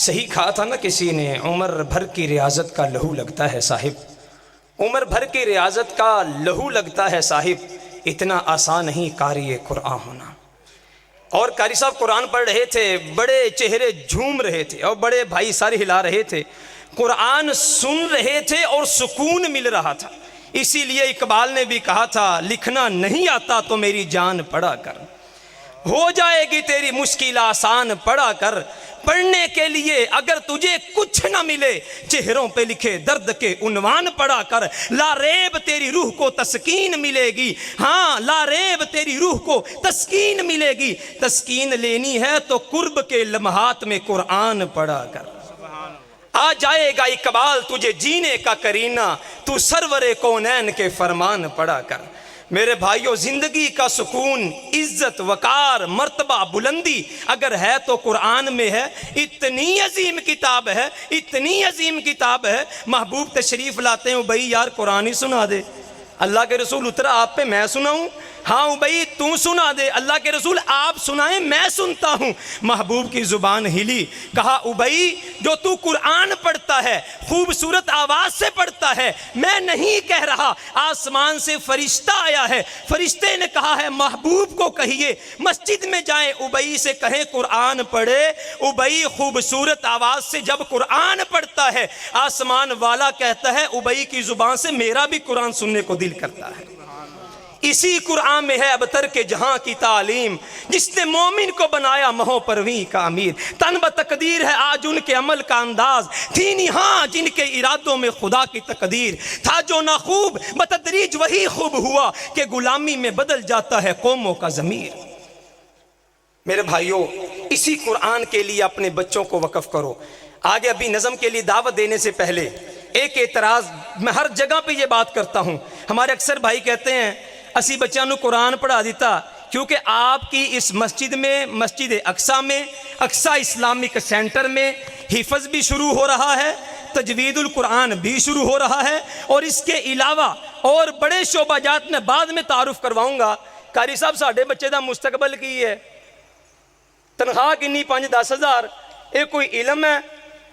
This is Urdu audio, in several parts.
صحیح کہا تھا نا کسی نے، عمر بھر کی ریاضت کا لہو لگتا ہے صاحب، عمر بھر کی ریاضت کا لہو لگتا ہے صاحب، اتنا آسان نہیں قاری قرآن ہونا۔ اور قاری صاحب قرآن پڑھ رہے تھے، بڑے چہرے جھوم رہے تھے اور بڑے بھائی سارے ہلا رہے تھے، قرآن سن رہے تھے اور سکون مل رہا تھا۔ اسی لیے اقبال نے بھی کہا تھا، لکھنا نہیں آتا تو میری جان پڑھا کر، ہو جائے گی تیری مشکل آسان پڑھا کر، پڑھنے کے لیے اگر تجھے کچھ نہ ملے، چہروں پہ لکھے درد کے عنوان پڑھا کر، لا ریب تیری روح کو تسکین ملے گی، ہاں لا ریب تیری روح کو تسکین ملے گی، تسکین لینی ہے تو قرب کے لمحات میں قرآن پڑھا کر، آ جائے گا اقبال تجھے جینے کا کرینہ، تو سرور کونین کے فرمان پڑھا کر۔ میرے بھائیوں، زندگی کا سکون، عزت، وقار، مرتبہ، بلندی اگر ہے تو قرآن میں ہے۔ اتنی عظیم کتاب ہے، اتنی عظیم کتاب ہے، محبوب تشریف لاتے ہیں، بھائی یار قرآن ہی سنا دے۔ اللہ کے رسول اترا آپ پہ، میں سناؤں؟ ہاں بھائی تو سنا دے۔ اللہ کے رسول آپ سنائیں، میں سنتا ہوں۔ محبوب کی زبان ہلی، کہا ابئی جو تو قرآن پڑھتا ہے، خوبصورت آواز سے پڑھتا ہے، میں نہیں کہہ رہا، آسمان سے فرشتہ آیا ہے، فرشتے نے کہا ہے محبوب کو کہیے مسجد میں جائیں، ابئی سے کہیں قرآن پڑھے۔ ابئی خوبصورت آواز سے جب قرآن پڑھتا ہے، آسمان والا کہتا ہے ابئی کی زبان سے میرا بھی قرآن سننے کو دل کرتا ہے۔ اسی قرآن میں ہے ابتر کے جہاں کی تعلیم، جس نے مومن کو بنایا مہو پرویں کا امیر، تن بتقدیر ہے آج ان کے عمل کا انداز، تھی نہاں جن کے ارادوں میں خدا کی تقدیر، تھا جو نہ خوب بتدریج وہی خوب ہوا، کہ غلامی میں بدل جاتا ہے قوموں کا ضمیر۔ میرے بھائیوں، اسی قرآن کے لیے اپنے بچوں کو وقف کرو۔ آگے ابھی نظم کے لیے دعوت دینے سے پہلے ایک اعتراض، میں ہر جگہ پہ یہ بات کرتا ہوں، ہمارے اکثر بھائی کہتے ہیں اسی بچوں کو قرآن پڑھا دیتا، کیونکہ آپ کی اس مسجد میں، مسجد اقصیٰ میں، اقصیٰ اسلامک سینٹر میں حفظ بھی شروع ہو رہا ہے، تجوید القرآن بھی شروع ہو رہا ہے، اور اس کے علاوہ اور بڑے شعبہ جات میں بعد میں تعارف کرواؤں گا۔ قاری صاحب ساڑھے بچے دا مستقبل کی ہے، تنخواہ کنی 5-10 ہزار، یہ کوئی علم ہے؟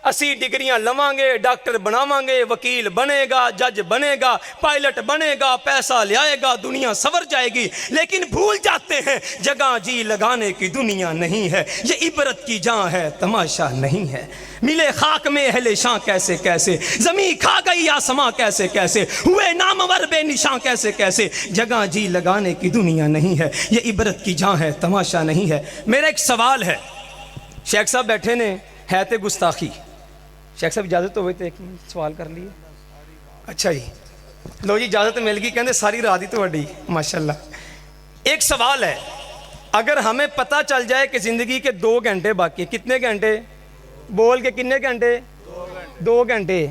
اسی ڈگریاں لواں گے، ڈاکٹر بناواں گے، وکیل بنے گا، جج بنے گا، پائلٹ بنے گا، پیسہ لے آئے گا، دنیا سور جائے گی، لیکن بھول جاتے ہیں جگہ جی لگانے کی دنیا نہیں ہے، یہ عبرت کی جان ہے، تماشا نہیں ہے۔ ملے خاک میں اہل شاں کیسے کیسے، زمین کھا گئی آسماں کیسے کیسے، ہوئے نامور بے نشاں کیسے کیسے، جگہ جی لگانے کی دنیا نہیں ہے، یہ عبرت کی جان ہے، تماشا نہیں ہے۔ میرا ایک سوال ہے، شیخ صاحب بیٹھے نے، ہے تے گستاخی، شیخ صاحب اجازت تو ہوئی تو ایک سوال کر لیے؟ اچھا جی، لو جی اجازت مل گئی، کہندے ساری رات ہی تہاڈی، ماشاءاللہ۔ ایک سوال ہے، اگر ہمیں پتہ چل جائے کہ زندگی کے 2 گھنٹے باقی، کتنے گھنٹے؟ بول کے کتنے گھنٹے؟ 2 گھنٹے،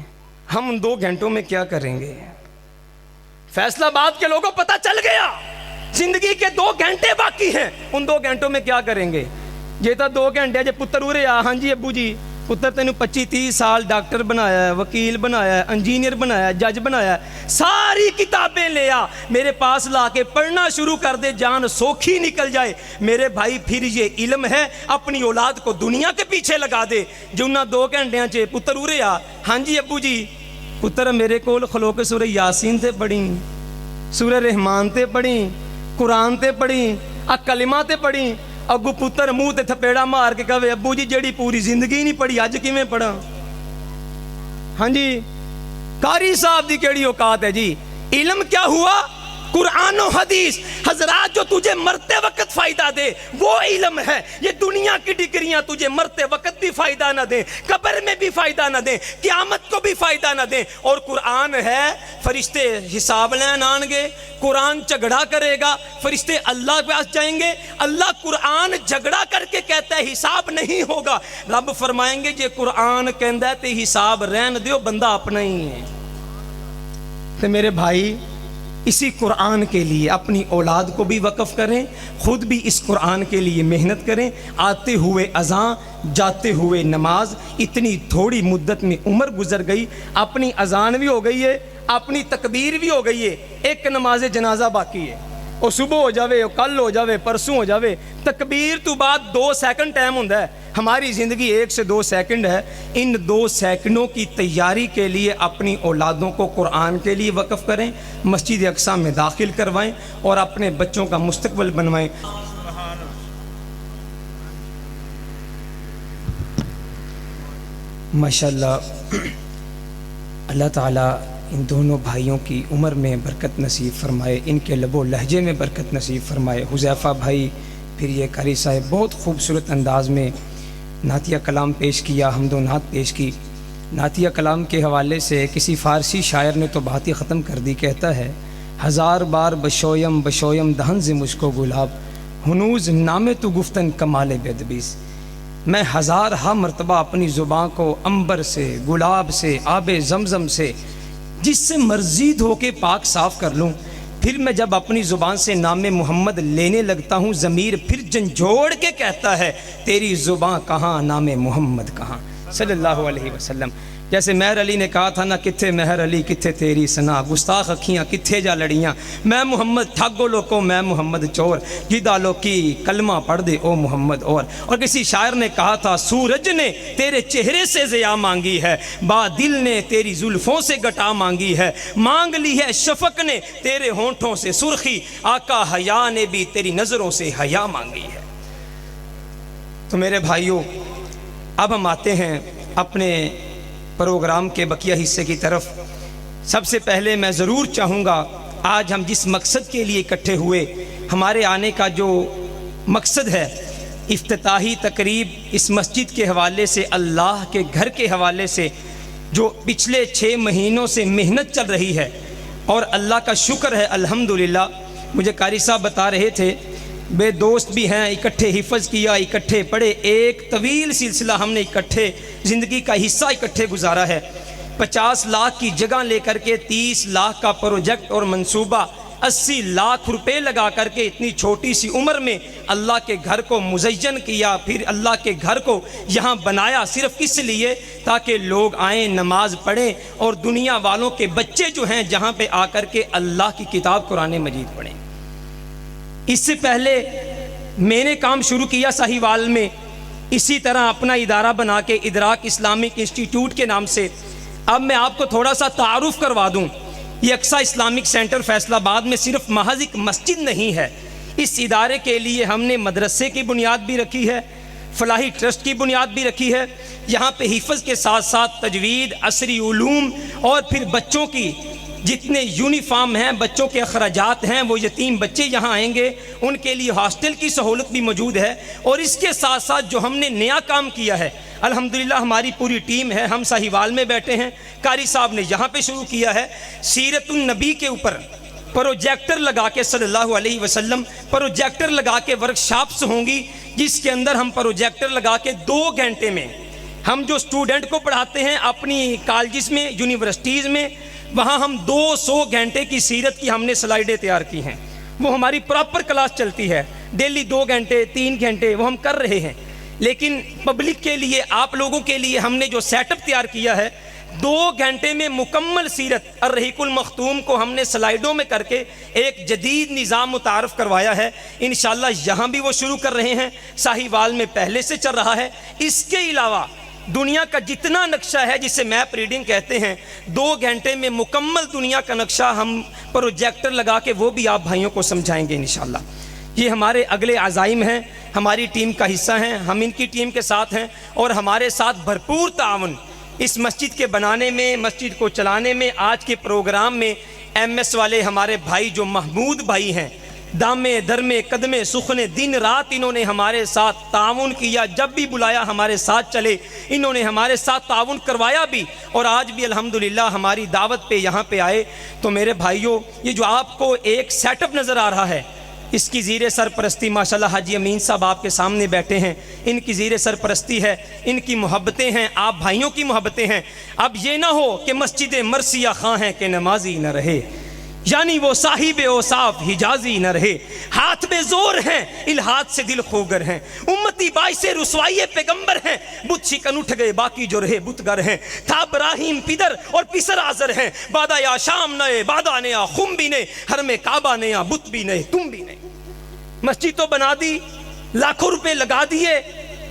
ہم ان 2 گھنٹوں میں کیا کریں گے؟ فیصل آباد کے لوگوں پتہ چل گیا زندگی کے 2 گھنٹے باقی ہیں، ان 2 گھنٹوں میں کیا کریں گے؟ یہ تو 2 گھنٹے جے پتر ارے آ، ہاں جی ابو جی پتر تینوں 25-30 سال ڈاکٹر بنایا ہے، وکیل بنایا ہے، انجینئر بنایا ہے، جج بنایا ہے، ساری کتابیں لے آ میرے پاس لا کے پڑھنا شروع کر دے، جان سوکھی نکل جائے۔ میرے بھائی پھر یہ علم ہے، اپنی اولاد کو دنیا کے پیچھے لگا دے۔ جو انہاں 2 گھنٹیاں چے پتر ارے آ، ہاں جی ابو جی پتر میرے کول کھلو کے سورہ یاسین تے پڑھی، سورہ رحمان تے پڑھی، قرآن تے پڑھی، کلمہ تے پڑھی، اگو پتر منہ تے تھپیڑا مار کے کہے ابو جی جیڑی پوری زندگی نہیں پڑھی اج کیویں پڑھا؟ ہاں جی، قاری صاحب دی کیڑی اوقات ہے جی؟ علم کیا ہوا؟ قرآن و حدیث۔ حضرات جو تجھے مرتے وقت فائدہ دے وہ علم ہے، یہ دنیا کی ڈگریاں تجھے مرتے وقت بھی فائدہ نہ دیں، قبر میں بھی فائدہ نہ دیں، قیامت کو بھی فائدہ نہ دیں۔ اور قرآن ہے، فرشتے حساب لین آن گے، قرآن جھگڑا کرے گا، فرشتے اللہ کے پاس جائیں گے، اللہ قرآن جھگڑا کر کے کہتا ہے حساب نہیں ہوگا، رب فرمائیں گے جے قرآن کہندا ہے تے حساب رہن دیو، بندہ اپنا ہی ہے۔ تو میرے بھائی اسی قرآن کے لیے اپنی اولاد کو بھی وقف کریں، خود بھی اس قرآن کے لیے محنت کریں۔ آتے ہوئے اذان، جاتے ہوئے نماز، اتنی تھوڑی مدت میں عمر گزر گئی، اپنی اذان بھی ہو گئی ہے، اپنی تکبیر بھی ہو گئی ہے، ایک نماز جنازہ باقی ہے۔ وہ صبح ہو جاوے، وہ کل ہو جاوے، پرسوں ہو جاوے، تکبیر تو بعد 2 سیکنڈ ٹائم ہوتا ہے. ہماری زندگی 1 سے 2 سیکنڈ ہے. ان 2 سیکنڈوں کی تیاری کے لیے اپنی اولادوں کو قرآن کے لیے وقف کریں، مسجد اقصیٰ میں داخل کروائیں اور اپنے بچوں کا مستقبل بنوائیں. ماشاءاللہ، اللہ تعالیٰ ان دونوں بھائیوں کی عمر میں برکت نصیب فرمائے، ان کے لب و لہجے میں برکت نصیب فرمائے. حذیفہ بھائی، پھر یہ قاری صاحب بہت خوبصورت انداز میں نعتیہ کلام پیش کیا، حمد و نعت پیش کی. نعتیہ کلام کے حوالے سے کسی فارسی شاعر نے تو بات ہی ختم کر دی. کہتا ہے 1000 بار بشویم بشویم دہن ز مجھ کو گلاب، ہنوز نام تو گفتن کمال بےادبیز. میں 1000 مرتبہ اپنی زباں کو عنبر سے، گلاب سے، آب زمزم سے، جس سے مرضی دھو کے پاک صاف کر لوں، پھر میں جب اپنی زبان سے نام محمد لینے لگتا ہوں، ضمیر پھر جھنجھوڑ کے کہتا ہے تیری زباں کہاں، نام محمد کہاں، صلی اللہ علیہ وسلم. جیسے مہر علی نے کہا تھا نا، کتھے مہر علی کتھے تیری سنا، گستاخ اکھیاں کتھے جا لڑیاں، میں محمد ٹھگو لوکو میں محمد چور، جدا لوکی کلمہ پڑھ دے او محمد اور. اور کسی شاعر نے کہا تھا سورج نے تیرے چہرے سے ضیا مانگی ہے، با دل نے تیری زلفوں سے گٹا مانگی ہے، مانگ لی ہے شفق نے تیرے ہونٹوں سے سرخی، آقا حیا نے بھی تیری نظروں سے حیا مانگی ہے. تو میرے بھائیوں، اب ہم آتے ہیں اپنے پروگرام کے بقیہ حصے کی طرف. سب سے پہلے میں ضرور چاہوں گا، آج ہم جس مقصد کے لیے اکٹھے ہوئے، ہمارے آنے کا جو مقصد ہے، افتتاحی تقریب اس مسجد کے حوالے سے، اللہ کے گھر کے حوالے سے جو پچھلے 6 مہینوں سے محنت چل رہی ہے، اور اللہ کا شکر ہے الحمدللہ. مجھے قاری صاحب بتا رہے تھے، بے دوست بھی ہیں، اکٹھے حفظ کیا، اکٹھے پڑھے، ایک طویل سلسلہ ہم نے اکٹھے زندگی کا حصہ اکٹھے گزارا ہے. 50 لاکھ کی جگہ لے کر کے 30 لاکھ کا پروجیکٹ اور منصوبہ، 80 لاکھ روپے لگا کر کے اتنی چھوٹی سی عمر میں اللہ کے گھر کو مزین کیا. پھر اللہ کے گھر کو یہاں بنایا صرف اس لیے تاکہ لوگ آئیں، نماز پڑھیں، اور دنیا والوں کے بچے جو ہیں جہاں پہ آ کر کے اللہ کی کتاب قرآن مجید پڑھیں. اس سے پہلے میں نے کام شروع کیا ساہیوال میں، اسی طرح اپنا ادارہ بنا کے ادراک اسلامک انسٹیٹیوٹ کے نام سے. اب میں آپ کو تھوڑا سا تعارف کروا دوں. یہ اقصیٰ اسلامک سینٹر فیصل آباد میں صرف محض ایک مسجد نہیں ہے. اس ادارے کے لیے ہم نے مدرسے کی بنیاد بھی رکھی ہے، فلاحی ٹرسٹ کی بنیاد بھی رکھی ہے. یہاں پہ حفظ کے ساتھ ساتھ تجوید، عصری علوم، اور پھر بچوں کی جتنے یونیفارم ہیں، بچوں کے اخراجات ہیں، وہ یتیم بچے یہاں آئیں گے، ان کے لیے ہاسٹل کی سہولت بھی موجود ہے. اور اس کے ساتھ ساتھ جو ہم نے نیا کام کیا ہے، الحمدللہ ہماری پوری ٹیم ہے، ہم ساہیوال میں بیٹھے ہیں، قاری صاحب نے یہاں پہ شروع کیا ہے. سیرت النبی کے اوپر پروجیکٹر لگا کے، صلی اللہ علیہ وسلم، پروجیکٹر لگا کے ورکشاپس ہوں گی، جس کے اندر ہم پروجیکٹر لگا کے 2 گھنٹے میں ہم جو اسٹوڈنٹ کو پڑھاتے ہیں اپنی کالجز میں، یونیورسٹیز میں، وہاں ہم 200 گھنٹے کی سیرت کی ہم نے سلائیڈیں تیار کی ہیں. وہ ہماری پراپر کلاس چلتی ہے، ڈیلی 2 گھنٹے 3 گھنٹے وہ ہم کر رہے ہیں. لیکن پبلک کے لیے، آپ لوگوں کے لیے ہم نے جو سیٹ اپ تیار کیا ہے، 2 گھنٹے میں مکمل سیرت الرحیق المختوم کو ہم نے سلائیڈوں میں کر کے ایک جدید نظام متعارف کروایا ہے. انشاءاللہ یہاں بھی وہ شروع کر رہے ہیں، ساہیوال میں پہلے سے چل رہا ہے. اس کے علاوہ دنیا کا جتنا نقشہ ہے جسے میپ ریڈنگ کہتے ہیں، 2 گھنٹے میں مکمل دنیا کا نقشہ ہم پروجیکٹر لگا کے وہ بھی آپ بھائیوں کو سمجھائیں گے انشاءاللہ. یہ ہمارے اگلے عزائم ہیں، ہماری ٹیم کا حصہ ہیں، ہم ان کی ٹیم کے ساتھ ہیں، اور ہمارے ساتھ بھرپور تعاون اس مسجد کے بنانے میں، مسجد کو چلانے میں. آج کے پروگرام میں MS والے ہمارے بھائی جو محمود بھائی ہیں، دامے درمے قدمے سخنے، دن رات انہوں نے ہمارے ساتھ تعاون کیا. جب بھی بلایا ہمارے ساتھ چلے، انہوں نے ہمارے ساتھ تعاون کروایا بھی، اور آج بھی الحمدللہ ہماری دعوت پہ یہاں پہ آئے. تو میرے بھائیوں، یہ جو آپ کو ایک سیٹ اپ نظر آ رہا ہے، اس کی زیر سرپرستی ماشاءاللہ حاجی امین صاحب آپ کے سامنے بیٹھے ہیں، ان کی زیر سرپرستی ہے، ان کی محبتیں ہیں، آپ بھائیوں کی محبتیں ہیں. اب یہ نہ ہو کہ مسجد مرثیہ خواں ہیں کہ نمازی نہ رہے. یعنی وہ صاحب اوصاف حجازی نہ رہے، ہاتھ میں زور ہیں الہات سے دل خوگر ہیں، امتی باعث رسوائی پیغمبر ہیں، بت شکن اٹھ گئے باقی جو رہے بتگر ہیں، تھا ابراہیم پدر اور پسر آزر ہیں، بادہ یا شام نئے بادہ نیا خم بھی نئے، حرم کعبہ نیا بت بھی نئے تم بھی نئے۔ مسجد تو بنا دی، لاکھوں روپے لگا دیے،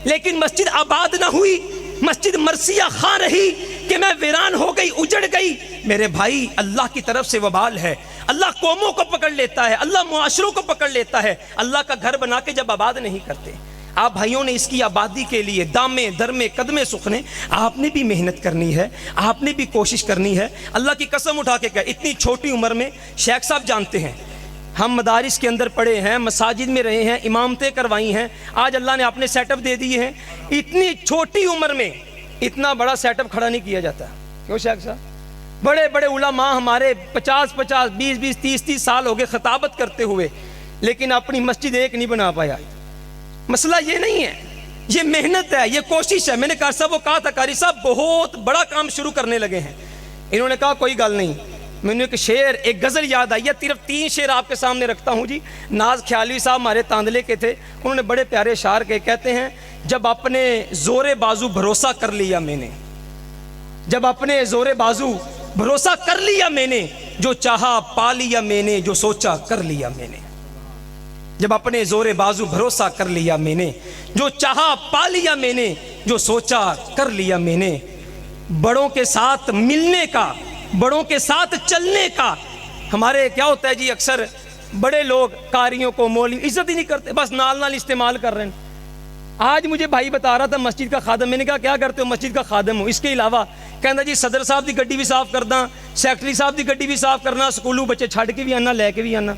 لیکن مسجد آباد نہ ہوئی، مسجد مرثیہ خاں رہی کہ میں ویران ہو گئی، اجڑ گئی۔ میرے بھائی اللہ کی طرف سے وبال ہے، اللہ قوموں کو پکڑ لیتا ہے، اللہ معاشروں کو پکڑ لیتا ہے۔ اللہ کا گھر بنا کے جب آباد نہیں کرتے، آپ بھائیوں نے اس کی آبادی کے لیے دامے درمے قدمے سکھنے، آپ نے بھی محنت کرنی ہے، آپ نے بھی کوشش کرنی ہے۔ اللہ کی قسم اٹھا کے کہا، اتنی چھوٹی عمر میں شیخ صاحب جانتے ہیں، ہم مدارس کے اندر پڑھے ہیں، مساجد میں رہے ہیں، امامتیں کروائی ہیں، آج اللہ نے اپنے سیٹ اپ دے دیے ہیں۔ اتنی چھوٹی عمر میں اتنا بڑا سیٹ اپ کھڑا نہیں کیا جاتا، کیوں شیخ صاحب؟ بڑے بڑے علماء ہمارے 50 20 30 سال ہو گئے خطابت کرتے ہوئے، لیکن اپنی مسجد ایک نہیں بنا پایا۔ مسئلہ یہ نہیں ہے، یہ محنت ہے، یہ کوشش ہے۔ میں نے کہا صاحب، وہ کہا تھا قاری صاحب بہت بڑا کام شروع کرنے لگے ہیں، انہوں نے کہا کوئی گل نہیں۔ میں نے ایک شعر، ایک غزل یاد آئی ہے، صرف 3 شعر آپ کے سامنے رکھتا ہوں جی۔ ناز خیالوی صاحب ہمارے تاندلے کے تھے، انہوں نے بڑے پیارے اشعار کے، کہتے ہیں جب اپنے زور بازو بھروسہ کر لیا میں نے، جب اپنے زور بازو بھروسہ کر لیا میں نے، جو چاہا پا لیا میں نے، جو سوچا کر لیا میں نے۔ جب اپنے زور بازو بھروسہ کر لیا میں نے، جو چاہا پا لیا میں نے، جو سوچا کر لیا میں نے۔ بڑوں کے ساتھ ملنے کا، بڑوں کے ساتھ چلنے کا، ہمارے کیا ہوتا ہے جی، اکثر بڑے لوگ قاریوں کو مولوی عزت ہی نہیں کرتے، بس نال نال استعمال کر رہے ہیں۔ آج مجھے بھائی بتا رہا تھا مسجد کا خادم، میں نے کہا کیا کرتے ہو؟ مسجد کا خادم ہوں، اس کے علاوہ کہنا جی صدر صاحب دی گڈی بھی صاف کرنا، سیکٹری صاحب دی گڈی بھی صاف کرنا، سکولوں بچے چھڑ کے بھی آنا، لے کے بھی آنا۔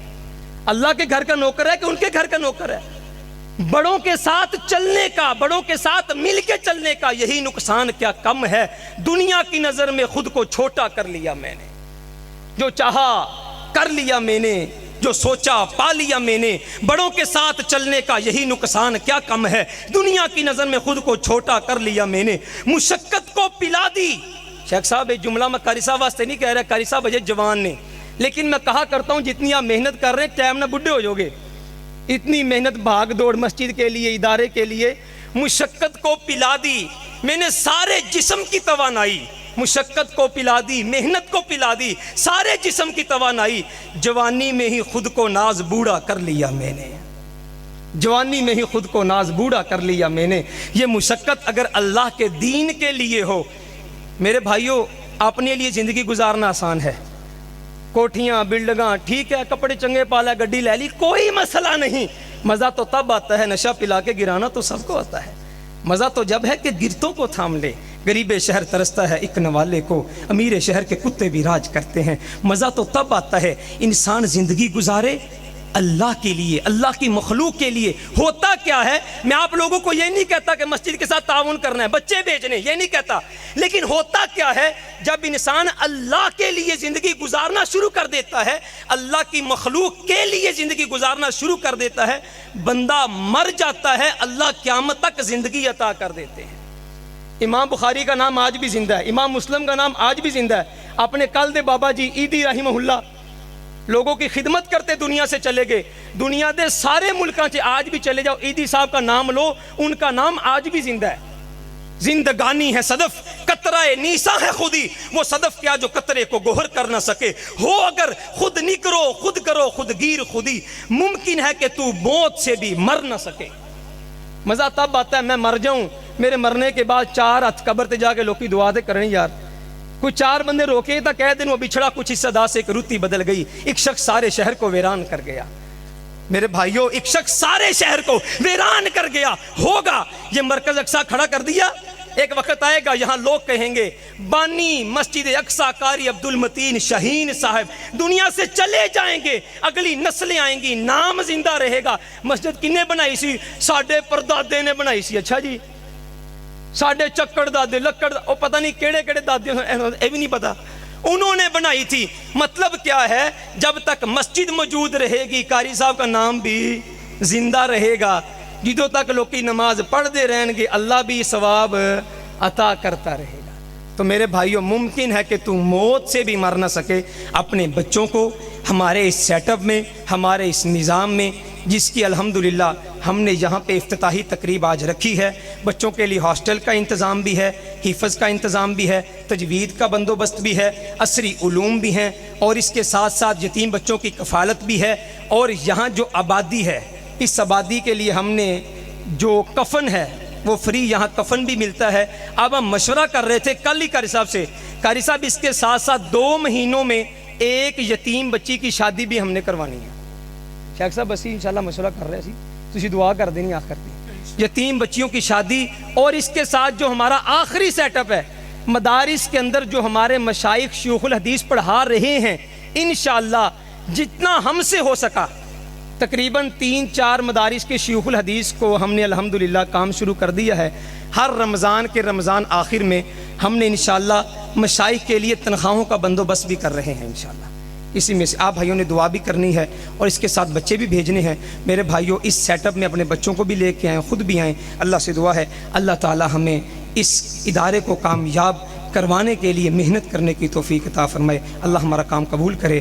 اللہ کے گھر کا نوکر ہے کہ ان کے گھر کا نوکر ہے؟ بڑوں کے ساتھ چلنے کا، بڑوں کے ساتھ مل کے چلنے کا یہی نقصان کیا کم ہے؟ دنیا کی نظر میں خود کو چھوٹا کر لیا میں نے، جو چاہا کر لیا میں نے، جو سوچا پا لیا میں نے۔ بڑوں کے ساتھ چلنے کا یہی نقصان کیا کم ہے؟ دنیا کی نظر میں خود کو چھوٹا کر لیا میں نے۔ مشقت کو پلا دی۔ شیخ صاحب ایک جملہ میں قاری صاحب واسطے نہیں کہہ رہا، قاری صاحب اجے جوان نے، لیکن میں کہا کرتا ہوں جتنی آپ محنت کر رہے ہیں ٹائم نہ بڈھے ہو جاؤ گے۔ اتنی محنت بھاگ دوڑ مسجد کے لیے، ادارے کے لیے، مشقت کو پلا دی میں نے سارے جسم کی توانائی، مشقت کو پلا دی، محنت کو پلا دی، سارے جسم کی توانائی۔ جوانی میں ہی خود کو ناز بوڑھا کر لیا میں نے، جوانی میں ہی خود کو ناز بوڑھا کر لیا میں نے۔ یہ مشقت اگر اللہ کے دین کے لیے ہو، میرے بھائیوں اپنے لیے زندگی گزارنا آسان ہے، کوٹھیاں بلڈنگاں ٹھیک ہے، کپڑے چنگے پالا، گڈی لے لی، کوئی مسئلہ نہیں۔ مزہ تو تب آتا ہے، نشہ پلا کے گرانا تو سب کو آتا ہے، مزہ تو جب ہے کہ گرتوں کو تھام لے۔ غریب شہر ترستا ہے ایک نوالے کو، امیر شہر کے کتے بھی راج کرتے ہیں۔ مزہ تو تب آتا ہے انسان زندگی گزارے اللہ کے لیے، اللہ کی مخلوق کے لیے۔ ہوتا کیا ہے، میں آپ لوگوں کو یہ نہیں کہتا کہ مسجد کے ساتھ تعاون کرنا ہے، بچے بھیجنے، یہ نہیں کہتا، لیکن ہوتا کیا ہے جب انسان اللہ کے لیے زندگی گزارنا شروع کر دیتا ہے، اللہ کی مخلوق کے لیے زندگی گزارنا شروع کر دیتا ہے، بندہ مر جاتا ہے، اللہ قیامت تک زندگی عطا کر دیتے ہیں۔ امام بخاری کا نام آج بھی زندہ ہے، امام مسلم کا نام آج بھی زندہ ہے۔ اپنے کل دے بابا جی عیدی رحمہ اللہ لوگوں کی خدمت کرتے دنیا سے چلے گئے، دنیا دے سارے ملکاں سے آج بھی چلے جاؤ، عیدی صاحب کا نام لو، ان کا نام آج بھی زندہ ہے۔ زندگانی ہے صدف، قطرہ نیسا ہے خودی، وہ صدف کیا جو قطرے کو گوہر کر نہ سکے۔ ہو اگر خود نہیں کرو، خود کرو خود گیر خودی، ممکن ہے کہ تو موت سے بھی مر نہ سکے۔ مزہ تب آتا ہے میں مر جاؤں، میرے مرنے کے بعد 4 ہاتھ قبر تے جا کے لوکی دعا دے کریں یار، کوئی 4 بندے روکے تا کہہ دیں وہ بچھڑا کچھ حصہ دا سے ایک روتی بدل گئی، ایک شخص سارے شہر کو ویران کر گیا۔ میرے بھائیوں ایک شخص سارے شہر کو ویران کر گیا ہوگا، یہ مرکز اقصی کھڑا کر دیا، ایک وقت آئے گا یہاں لوگ کہیں گے بانی مسجد اقصی قاری عبد المتین شاہین صاحب دنیا سے چلے جائیں گے، اگلی نسلیں آئیں گی، نام زندہ رہے گا۔ مسجد کنے بنائی سی؟ ساڈے پردادے نے بنائی سی۔ اچھا جی، ساڈے چکڑ دادے لکڑ او پتہ نہیں کیڑے کیڑے دادے اے بھی نہیں پتا، انہوں نے بنائی تھی۔ مطلب کیا ہے، جب تک مسجد موجود رہے گی قاری صاحب کا نام بھی زندہ رہے گا، جدوں تک لوگ کی نماز پڑھ دے رہیں گے اللہ بھی ثواب عطا کرتا رہے گا۔ تو میرے بھائیوں ممکن ہے کہ تم موت سے بھی مر نہ سکے، اپنے بچوں کو ہمارے اس سیٹ اپ میں، ہمارے اس نظام میں، جس کی الحمدللہ ہم نے یہاں پہ افتتاحی تقریب آج رکھی ہے۔ بچوں کے لیے ہاسٹل کا انتظام بھی ہے، حفظ کا انتظام بھی ہے، تجوید کا بندوبست بھی ہے، عصری علوم بھی ہیں، اور اس کے ساتھ ساتھ یتیم بچوں کی کفالت بھی ہے۔ اور یہاں جو آبادی ہے، اس آبادی کے لیے ہم نے جو کفن ہے وہ فری، یہاں کفن بھی ملتا ہے۔ اب ہم مشورہ کر رہے تھے کل ہی قاری صاحب اس کے ساتھ ساتھ 2 مہینوں میں ایک یتیم بچی کی شادی بھی ہم نے کروانی ہے۔ شیخ صاحب اسی انشاءاللہ مشورہ کر رہے سی، تسی دعا کر دینی آخر دی یتیم بچیوں کی شادی۔ اور اس کے ساتھ جو ہمارا آخری سیٹ اپ ہے، مدارس کے اندر جو ہمارے مشائخ شیوخ الحدیث پڑھا رہے ہیں، انشاءاللہ جتنا ہم سے ہو سکا، تقریباً 3-4 مدارس کے شیوخ الحدیث کو ہم نے الحمدللہ کام شروع کر دیا ہے۔ ہر رمضان آخر میں ہم نے انشاءاللہ مشائخ کے لیے تنخواہوں کا بندوبست بھی کر رہے ہیں انشاءاللہ۔ اسی میں سے آپ بھائیوں نے دعا بھی کرنی ہے اور اس کے ساتھ بچے بھی بھیجنے ہیں۔ میرے بھائیوں اس سیٹ اپ میں اپنے بچوں کو بھی لے کے آئیں، خود بھی آئیں۔ اللہ سے دعا ہے اللہ تعالی ہمیں اس ادارے کو کامیاب کروانے کے لیے محنت کرنے کی توفیق عطا فرمائے۔ اللہ ہمارا کام قبول کرے۔